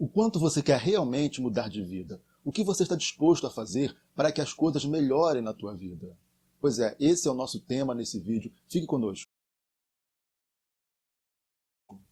O quanto você quer realmente mudar de vida? O que você está disposto a fazer para que as coisas melhorem na tua vida? Pois é, esse é o nosso tema nesse vídeo. Fique conosco.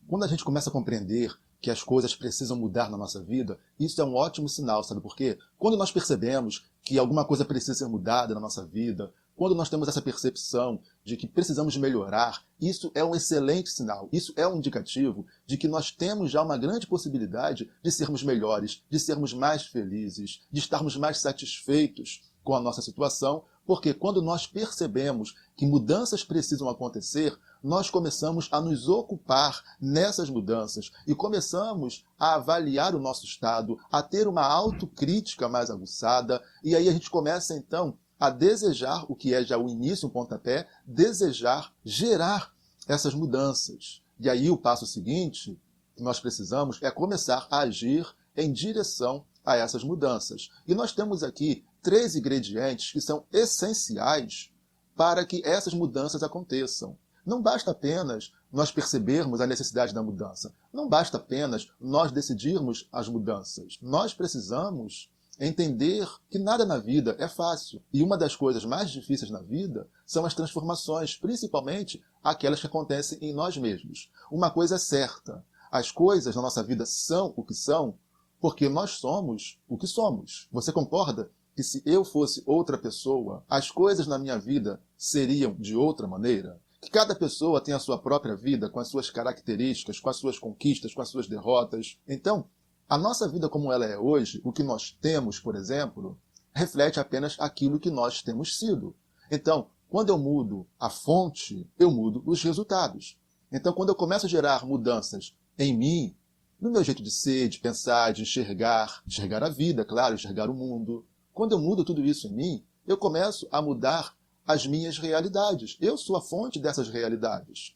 Quando a gente começa a compreender que as coisas precisam mudar na nossa vida, isso é um ótimo sinal, sabe por quê? Quando nós percebemos que alguma coisa precisa ser mudada na nossa vida, quando nós temos essa percepção de que precisamos melhorar, isso é um excelente sinal. Isso é um indicativo de que nós temos já uma grande possibilidade de sermos melhores, de sermos mais felizes, de estarmos mais satisfeitos com a nossa situação, porque quando nós percebemos que mudanças precisam acontecer, nós começamos a nos ocupar nessas mudanças e começamos a avaliar o nosso estado, a ter uma autocrítica mais aguçada, e aí a gente começa então a desejar, o que é já o início, um pontapé, desejar gerar essas mudanças. E aí o passo seguinte que nós precisamos é começar a agir em direção a essas mudanças. E nós temos aqui 3 ingredientes que são essenciais para que essas mudanças aconteçam. Não basta apenas nós percebermos a necessidade da mudança. Não basta apenas nós decidirmos as mudanças. Nós precisamos entender que nada na vida é fácil. E uma das coisas mais difíceis na vida são as transformações, principalmente aquelas que acontecem em nós mesmos. Uma coisa é certa, as coisas na nossa vida são o que são porque nós somos o que somos. Você concorda que se eu fosse outra pessoa, as coisas na minha vida seriam de outra maneira? Que cada pessoa tem a sua própria vida, com as suas características, com as suas conquistas, com as suas derrotas. Então, a nossa vida como ela é hoje, o que nós temos, por exemplo, reflete apenas aquilo que nós temos sido. Então, quando eu mudo a fonte, eu mudo os resultados. Então, quando eu começo a gerar mudanças em mim, no meu jeito de ser, de pensar, de enxergar a vida, claro, enxergar o mundo. Quando eu mudo tudo isso em mim, eu começo a mudar as minhas realidades. Eu sou a fonte dessas realidades.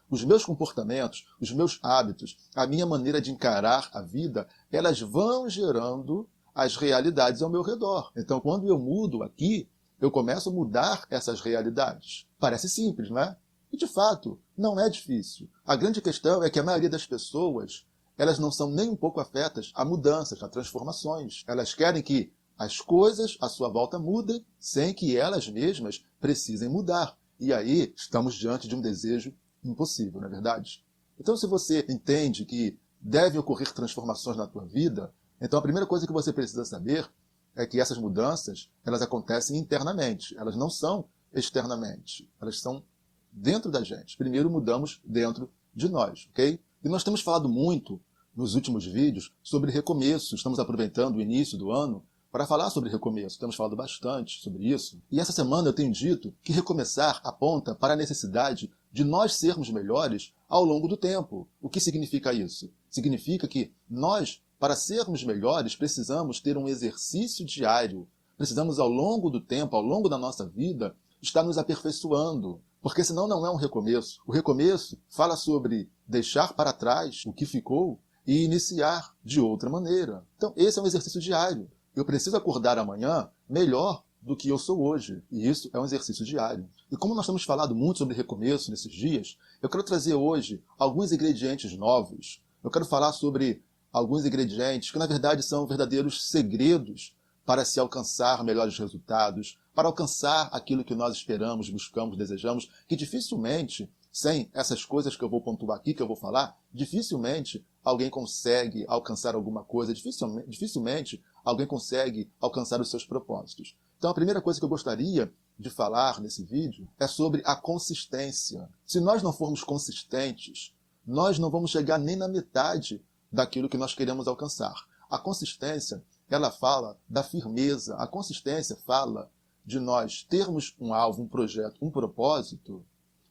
Os meus comportamentos, os meus hábitos, a minha maneira de encarar a vida, elas vão gerando as realidades ao meu redor. Então, quando eu mudo aqui, eu começo a mudar essas realidades. Parece simples, não é? E, de fato, não é difícil. A grande questão é que a maioria das pessoas, elas não são nem um pouco afetas a mudanças, a transformações. Elas querem que as coisas à sua volta mudem sem que elas mesmas precisem mudar. E aí estamos diante de um desejo impossível, não é verdade? Então, se você entende que devem ocorrer transformações na tua vida, então a primeira coisa que você precisa saber é que essas mudanças, elas acontecem internamente, elas não são externamente, elas são dentro da gente. Primeiro mudamos dentro de nós, ok? E nós temos falado muito nos últimos vídeos sobre recomeço. Estamos aproveitando o início do ano para falar sobre recomeço. Temos falado bastante sobre isso. E essa semana eu tenho dito que recomeçar aponta para a necessidade de nós sermos melhores ao longo do tempo. O que significa isso? Significa que nós, para sermos melhores, precisamos ter um exercício diário. Precisamos, ao longo do tempo, ao longo da nossa vida, estar nos aperfeiçoando. Porque senão não é um recomeço. O recomeço fala sobre deixar para trás o que ficou e iniciar de outra maneira. Então, esse é um exercício diário. Eu preciso acordar amanhã melhor do que eu sou hoje. E isso é um exercício diário. E como nós temos falado muito sobre recomeço nesses dias, eu quero trazer hoje alguns ingredientes novos. Eu quero falar sobre alguns ingredientes que, na verdade, são verdadeiros segredos para se alcançar melhores resultados, para alcançar aquilo que nós esperamos, buscamos, desejamos, que dificilmente, sem essas coisas que eu vou pontuar aqui, que eu vou falar, dificilmente alguém consegue alcançar alguma coisa, dificilmente alguém consegue alcançar os seus propósitos. Então, a primeira coisa que eu gostaria de falar nesse vídeo é sobre a consistência. Se nós não formos consistentes, nós não vamos chegar nem na metade daquilo que nós queremos alcançar. A consistência, ela fala da firmeza. A consistência fala de nós termos um alvo, um projeto, um propósito,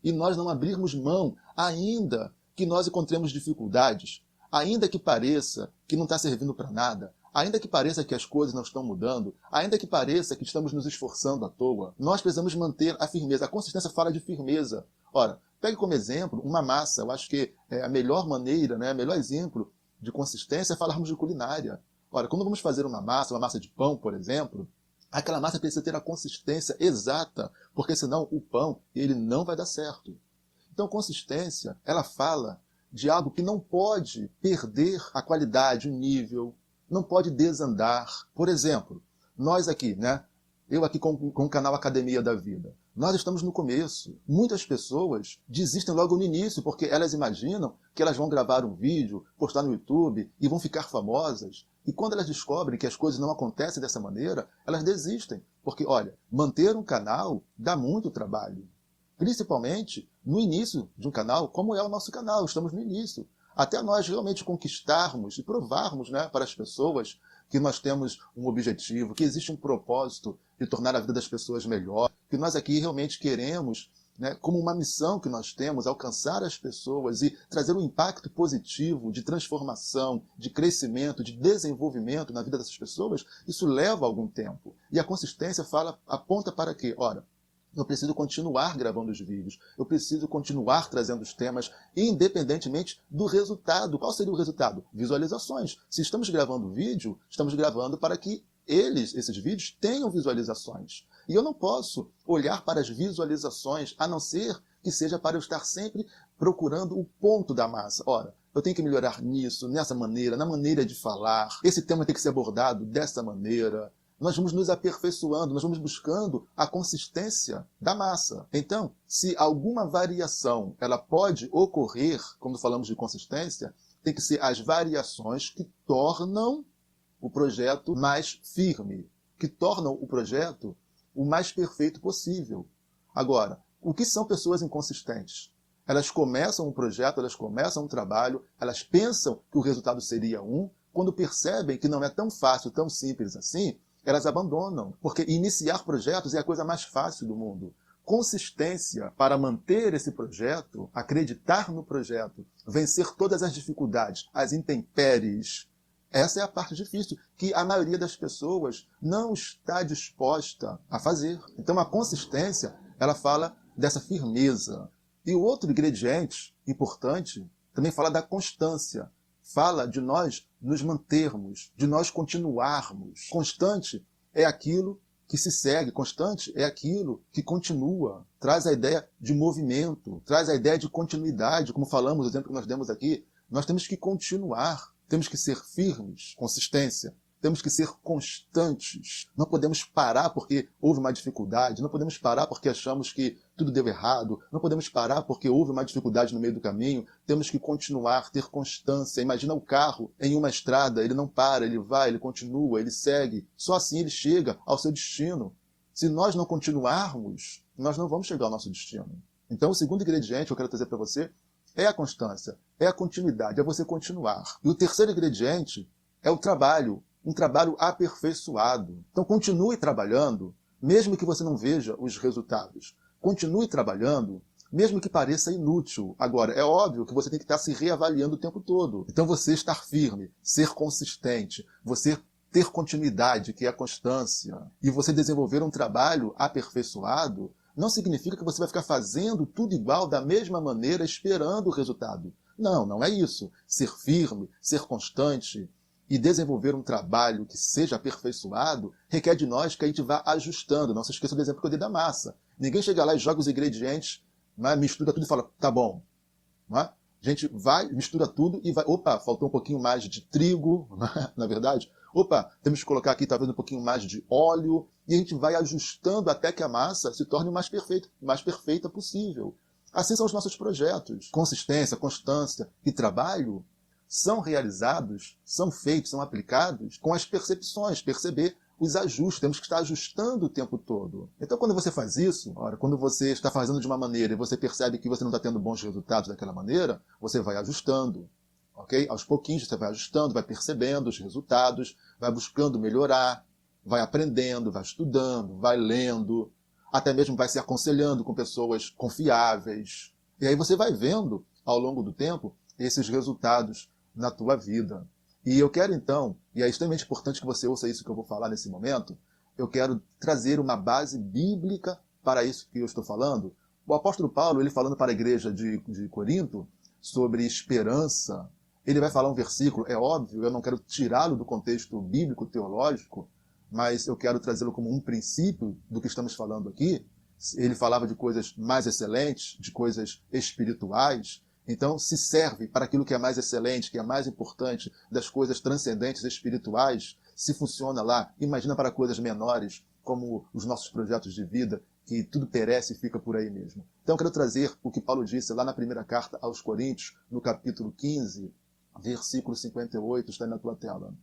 e nós não abrirmos mão, ainda que nós encontremos dificuldades, ainda que pareça que não está servindo para nada, ainda que pareça que as coisas não estão mudando, ainda que pareça que estamos nos esforçando à toa, nós precisamos manter a firmeza. A consistência fala de firmeza. Ora, pegue como exemplo uma massa. Eu acho que a melhor maneira, o melhor exemplo de consistência é falarmos de culinária. Ora, quando vamos fazer uma massa de pão, por exemplo, aquela massa precisa ter a consistência exata, porque senão o pão ele não vai dar certo. Então, consistência, ela fala de algo que não pode perder a qualidade, o nível, não pode desandar. Por exemplo, nós aqui, né? Eu aqui com o canal Academia da Vida. Nós estamos no começo. Muitas pessoas desistem logo no início, porque elas imaginam que elas vão gravar um vídeo, postar no YouTube e vão ficar famosas. E quando elas descobrem que as coisas não acontecem dessa maneira, elas desistem. Porque, olha, manter um canal dá muito trabalho. Principalmente no início de um canal, como é o nosso canal, estamos no início. Até nós realmente conquistarmos e provarmos, né, para as pessoas que nós temos um objetivo, que existe um propósito de tornar a vida das pessoas melhor, que nós aqui realmente queremos, né, como uma missão que nós temos, alcançar as pessoas e trazer um impacto positivo de transformação, de crescimento, de desenvolvimento na vida dessas pessoas, isso leva algum tempo. E a consistência aponta para quê? Ora, eu preciso continuar gravando os vídeos, eu preciso continuar trazendo os temas, independentemente do resultado. Qual seria o resultado? Visualizações. Se estamos gravando vídeo, estamos gravando para que esses vídeos, tenham visualizações. E eu não posso olhar para as visualizações, a não ser que seja para eu estar sempre procurando o ponto da massa. Ora, eu tenho que melhorar nisso, nessa maneira, na maneira de falar. Esse tema tem que ser abordado dessa maneira. Nós vamos nos aperfeiçoando, nós vamos buscando a consistência da massa. Então, se alguma variação ela pode ocorrer, quando falamos de consistência, tem que ser as variações que tornam o projeto mais firme, que tornam o projeto o mais perfeito possível. Agora, o que são pessoas inconsistentes? Elas começam um projeto, elas começam um trabalho, elas pensam que o resultado seria um, quando percebem que não é tão fácil, tão simples assim, elas abandonam, porque iniciar projetos é a coisa mais fácil do mundo. Consistência para manter esse projeto, acreditar no projeto, vencer todas as dificuldades, as intempéries, essa é a parte difícil, que a maioria das pessoas não está disposta a fazer. Então a consistência, ela fala dessa firmeza. E o outro ingrediente importante também fala da constância. Fala de nós nos mantermos, de nós continuarmos. Constante é aquilo que se segue, constante é aquilo que continua. Traz a ideia de movimento, traz a ideia de continuidade, como falamos, o exemplo que nós demos aqui. Nós temos que continuar, temos que ser firmes, consistência. Temos que ser constantes. Não podemos parar porque houve uma dificuldade. Não podemos parar porque achamos que tudo deu errado. Não podemos parar porque houve uma dificuldade no meio do caminho. Temos que continuar, ter constância. Imagina o carro em uma estrada. Ele não para, ele vai, ele continua, ele segue. Só assim ele chega ao seu destino. Se nós não continuarmos, nós não vamos chegar ao nosso destino. Então, o segundo ingrediente que eu quero trazer para você é a constância, é a continuidade, é você continuar. E o terceiro ingrediente é o trabalho. Um trabalho aperfeiçoado. Então continue trabalhando, mesmo que você não veja os resultados. Continue trabalhando, mesmo que pareça inútil. Agora, é óbvio que você tem que estar se reavaliando o tempo todo. Então você estar firme, ser consistente, você ter continuidade, que é a constância, e você desenvolver um trabalho aperfeiçoado, não significa que você vai ficar fazendo tudo igual, da mesma maneira, esperando o resultado. Não, não é isso. Ser firme, ser constante, e desenvolver um trabalho que seja aperfeiçoado requer de nós que a gente vá ajustando. Não se esqueça do exemplo que eu dei da massa. Ninguém chega lá e joga os ingredientes, né, mistura tudo e fala, tá bom. Não é? A gente vai, mistura tudo e vai, opa, faltou um pouquinho mais de trigo, na verdade. Opa, temos que colocar aqui talvez um pouquinho mais de óleo. E a gente vai ajustando até que a massa se torne o mais perfeita possível. Assim são os nossos projetos. Consistência, constância e trabalho são realizados, são feitos, são aplicados com as percepções, perceber os ajustes, temos que estar ajustando o tempo todo. Então quando você faz isso, quando você está fazendo de uma maneira e você percebe que você não está tendo bons resultados daquela maneira, você vai ajustando, ok? Aos pouquinhos você vai ajustando, vai percebendo os resultados, vai buscando melhorar, vai aprendendo, vai estudando, vai lendo, até mesmo vai se aconselhando com pessoas confiáveis. E aí você vai vendo, ao longo do tempo, esses resultados na tua vida. E eu quero então, e é extremamente importante que você ouça isso que eu vou falar nesse momento, eu quero trazer uma base bíblica para isso que eu estou falando. O apóstolo Paulo, ele falando para a igreja de Corinto sobre esperança, ele vai falar um versículo, é óbvio, eu não quero tirá-lo do contexto bíblico, teológico, mas eu quero trazê-lo como um princípio do que estamos falando aqui. Ele falava de coisas mais excelentes, de coisas espirituais, Então, se serve para aquilo que é mais excelente, que é mais importante, das coisas transcendentes espirituais, se funciona lá, imagina para coisas menores, como os nossos projetos de vida, que tudo perece e fica por aí mesmo. Então, eu quero trazer o que Paulo disse lá na primeira carta aos Coríntios, no capítulo 15, versículo 58, está aí na tua tela.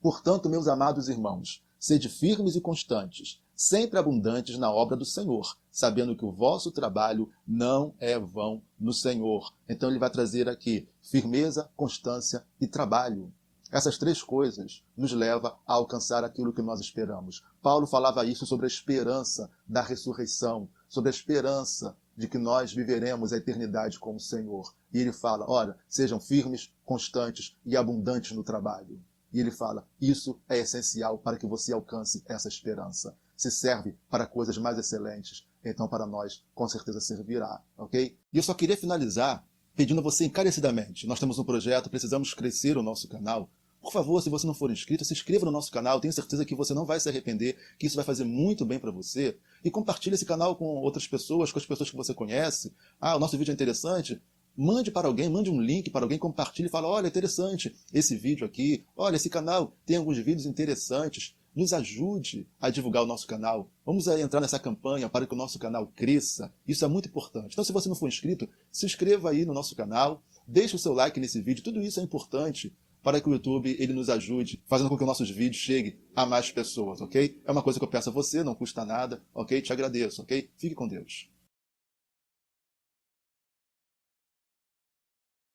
Portanto, meus amados irmãos, sede firmes e constantes, sempre abundantes na obra do Senhor, sabendo que o vosso trabalho não é vão no Senhor. Então ele vai trazer aqui firmeza, constância e trabalho. Essas três coisas nos levam a alcançar aquilo que nós esperamos. Paulo falava isso sobre a esperança da ressurreição, sobre a esperança de que nós viveremos a eternidade com o Senhor. E ele fala, olha, sejam firmes, constantes e abundantes no trabalho. E ele fala, isso é essencial para que você alcance essa esperança. Se serve para coisas mais excelentes, então para nós com certeza servirá, ok? E eu só queria finalizar pedindo a você encarecidamente, nós temos um projeto, precisamos crescer o nosso canal. Por favor, se você não for inscrito, se inscreva no nosso canal, tenho certeza que você não vai se arrepender, que isso vai fazer muito bem para você. E compartilhe esse canal com outras pessoas, com as pessoas que você conhece. Ah, o nosso vídeo é interessante? Mande para alguém, mande um link para alguém, compartilhe e fala, olha, interessante esse vídeo aqui, olha, esse canal tem alguns vídeos interessantes, nos ajude a divulgar o nosso canal. Vamos entrar nessa campanha para que o nosso canal cresça, isso é muito importante. Então, se você não for inscrito, se inscreva aí no nosso canal, deixe o seu like nesse vídeo, tudo isso é importante para que o YouTube ele nos ajude, fazendo com que os nossos vídeos cheguem a mais pessoas, ok? É uma coisa que eu peço a você, não custa nada, ok? Te agradeço, ok? Fique com Deus.